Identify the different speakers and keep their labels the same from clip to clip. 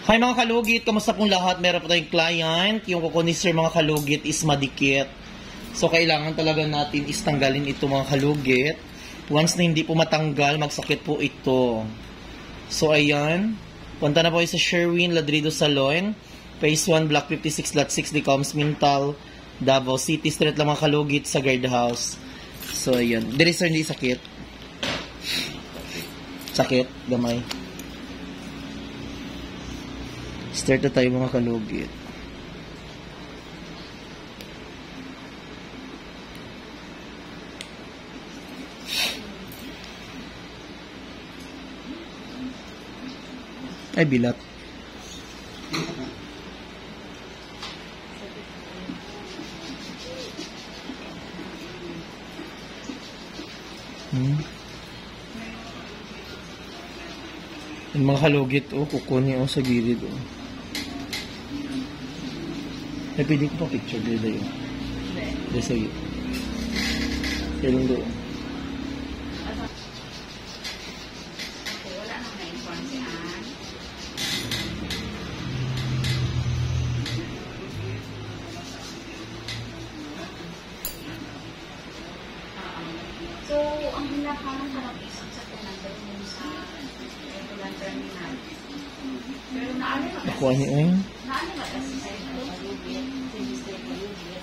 Speaker 1: Hi mga kalugit, kamusta pong lahat? Meron po tayong client. Yung kuko ni sir mga kalugit is madikit. So kailangan talaga natin is tanggalin ito mga kalugit. Once na hindi po matanggal, magsakit po ito. So ayan, punta na po kayo sa Sherwin Ladrido Salon, Phase 1, Block 56, Lot 6, Decoms, Mintal, Davao City. Street lang mga kalugit sa guardhouse. So ayan, dili sir hindi sakit. Sakit, gamay. Start na tayo mga kalugit. Ay, bilat. Yung mga kalugit, oh, kukunin oh, sa gilid, oh. Ay, pwede ko pa picture dito yun. Dito sa gilid. Kailan doon.
Speaker 2: Wala nang na-inform si Ann. So, ang hinahanap harap isang sa pinagdal mo sa regular terminal. Pero naano na
Speaker 1: Nakuha niyo yun?
Speaker 2: naano na kasi sa malugit, register malugit.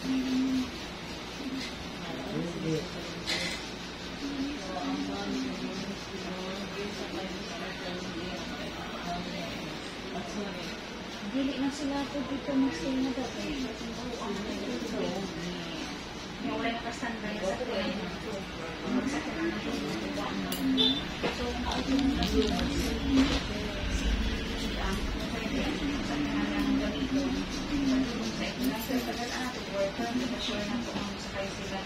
Speaker 2: Dili na sila po dito mag-stay na dati. Yung wala nakastanda sa tuwin. Magsakit na natin yung buwan. So, nautong na sila sa kanilang ganito. Sa ito na sila tagal natin worker. Hindi na sure na po ang sakay sila.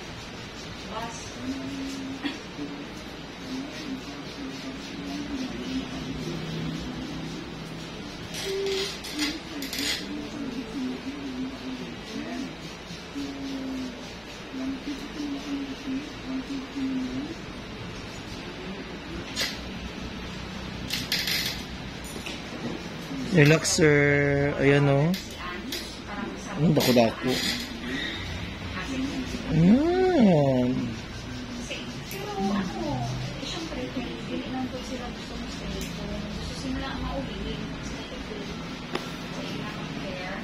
Speaker 2: Bus.
Speaker 1: Relax, sir. Ayan, oh. Ang dako-dako. Ayan.
Speaker 2: Pero ano, siyempre, hindi lang po sila gusto mo stay. Kung gusto sila mauli, sila ito. Sa ilang care.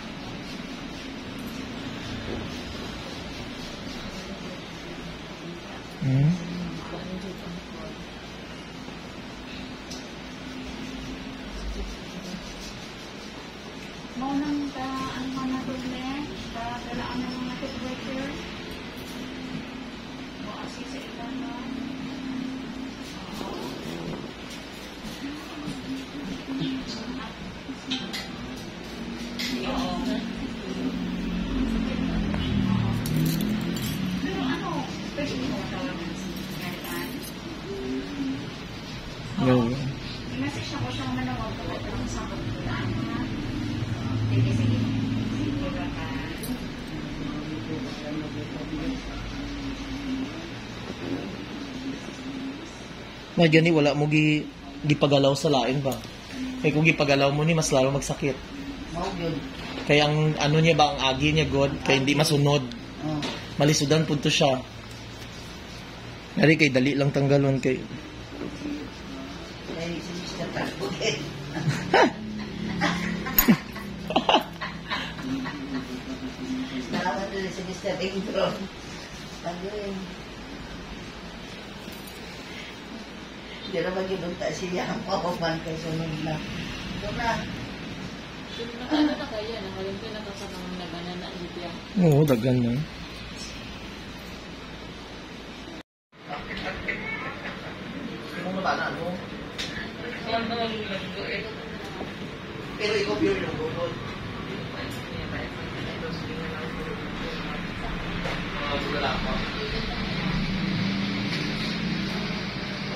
Speaker 2: Maunang ka, ano ka na doon dalaan ng mga worker. Maasi sa iba na. Pero ano, pwede mo tawagan si Marian?
Speaker 1: No.
Speaker 2: I-message ako siyang manawag ko. Pero sa pagkulaan na. Sige, sige. Sige ba ka?
Speaker 1: Na gani wala mo gipagalaw sa lain ba? Kaya kung gipagalaw mo ni mas lalo magsakit. Kaya ang ano niya ba ang agi niya god kaya hindi masunod. Malisudan punto siya. Ngari kay dali lang tanggalon kay.
Speaker 3: Ay, si Mr. Takbukin. Salamat din si Mr. Ingron. Pag-uwin. Hindi na mag-ibunta siya ang papaman kay sunod na. Ito na.
Speaker 4: Ano na kaya? Nakalim ko na kasama ng nagana na Libya.
Speaker 1: Oo, dagan na.
Speaker 3: Kung ba na, ano? Pero ikaw pure yung bukod.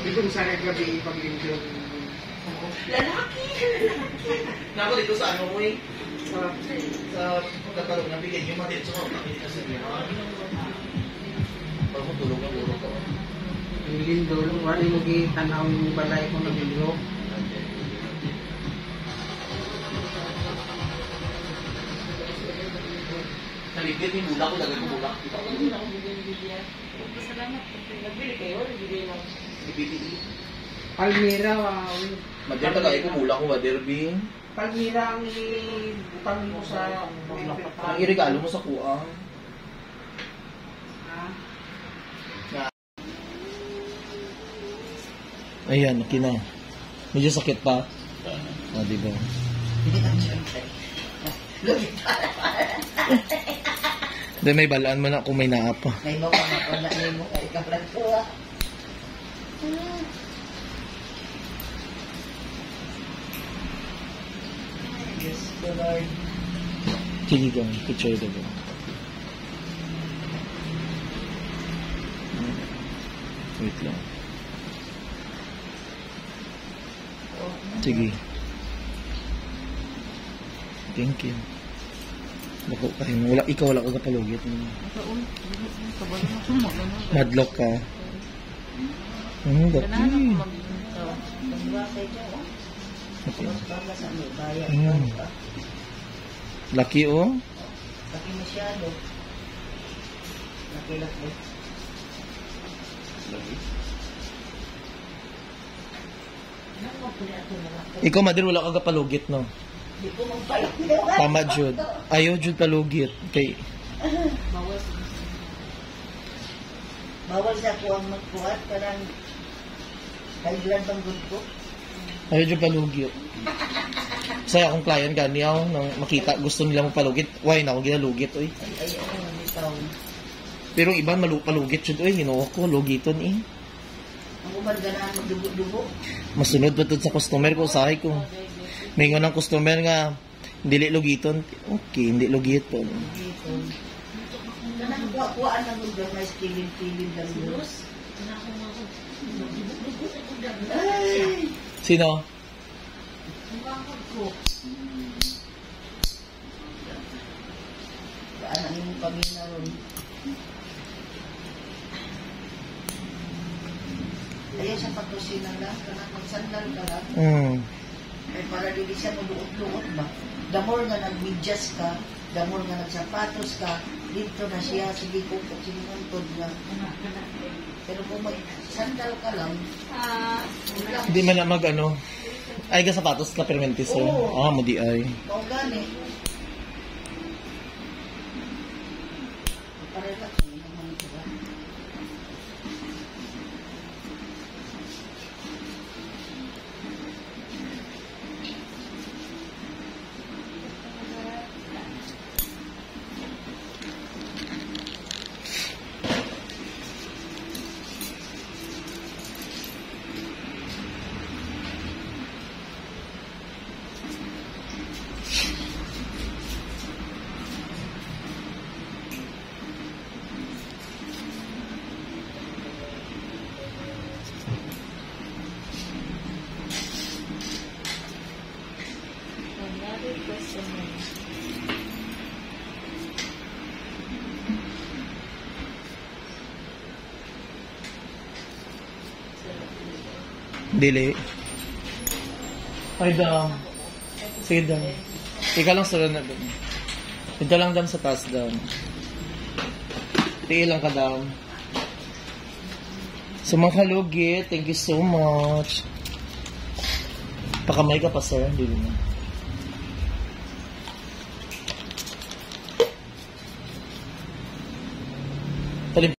Speaker 5: Hindi kung saan gabi pag-limpyo.
Speaker 3: Lalaki! Nako dito sa ano mo eh? Sa pagkatalong na bigyan yung matit sa mga kapit na sabi. Pag mo tulog ang uro ko.
Speaker 5: Yung lindo, wala yung tanaw yung balay ko ng lindo.
Speaker 3: Naligid yung bulak ko, lagay ko bulak.
Speaker 4: Hindi na ako bigyan ng bibigyan. Salamat. Nagbili kayo, nagbigay lang.
Speaker 3: BBE.
Speaker 5: Palmira, wow.
Speaker 3: Madyan na lagay ko bulak ko, Baderbing.
Speaker 5: Palmira ang ibutang mo sa...
Speaker 3: Ang iregalo mo sa kuang.
Speaker 1: Ayan, okay na. Medyo sakit pa. Ah, di ba? Then may balaan mo na kung may naapa.
Speaker 6: May mga wala na mo kay kaplan ko ah. Yes, the Lord.
Speaker 1: Sige ka, picture ito ba? Wait lang. Sige. Thank you. Bako kayo. Wala, ikaw wala ka kapalugit. Madlock ka. Dati.
Speaker 6: Pagwasay ka oh.
Speaker 1: Okay.
Speaker 6: Para sa may bayan.
Speaker 1: Laki oh.
Speaker 6: Laki masyado. Laki.
Speaker 1: Ikaw, Madir, wala ka kapalugit, no?
Speaker 6: Di ko magpalit.
Speaker 1: Tama, Jud. Ayaw, Jud, palugit. Okay.
Speaker 6: Bawal sa ko ang magkuhat. Parang high blood ang good ko.
Speaker 1: Ayaw, Jud, palugit. Saya akong client ganyaw nang makita gusto nila mo palugit. Why na ako ginalugit, oy.
Speaker 6: Ay, bitaw.
Speaker 1: Pero yung iba palugit, Jud, oy. Hinuok ko, lugiton, eh.
Speaker 6: Ang umarganaan magdugo-dugo.
Speaker 1: Masunod ba sa customer ko, usahay ko. May ng customer nga, hindi lugiton. Okay, hindi lugiton.
Speaker 6: Dito. Kanang kuha-kuhaan ang lugar na pilin-pilin lang yun. Ay!
Speaker 1: Sino?
Speaker 6: Saan ang iyong pamina ron? Ayan sa pagkusina lang, kanang magsandal ka lang. Ay para dili siya maluot-luot ba? The more nga nag-medyas ka, the more nga nagsapatos ka, dito na siya, sige ko po, sinuntod nga. Pero kung mag-sandal ka lang, wala.
Speaker 1: Hindi man na mag ano. Ay, ka sapatos ka permentis, eh.
Speaker 6: Oo.
Speaker 1: Ah, madi ay.
Speaker 6: Kung gani, parehas yun naman ito ba?
Speaker 4: Another question.
Speaker 1: Dili. Ay, dam. Sige, dam. Ika lang sa na dam. Ika lang dam sa taas, dam. Tiin lang ka, dam. So, mga kalugit, thank you so much. Pakamay ka pa, sir. Dili na. Talim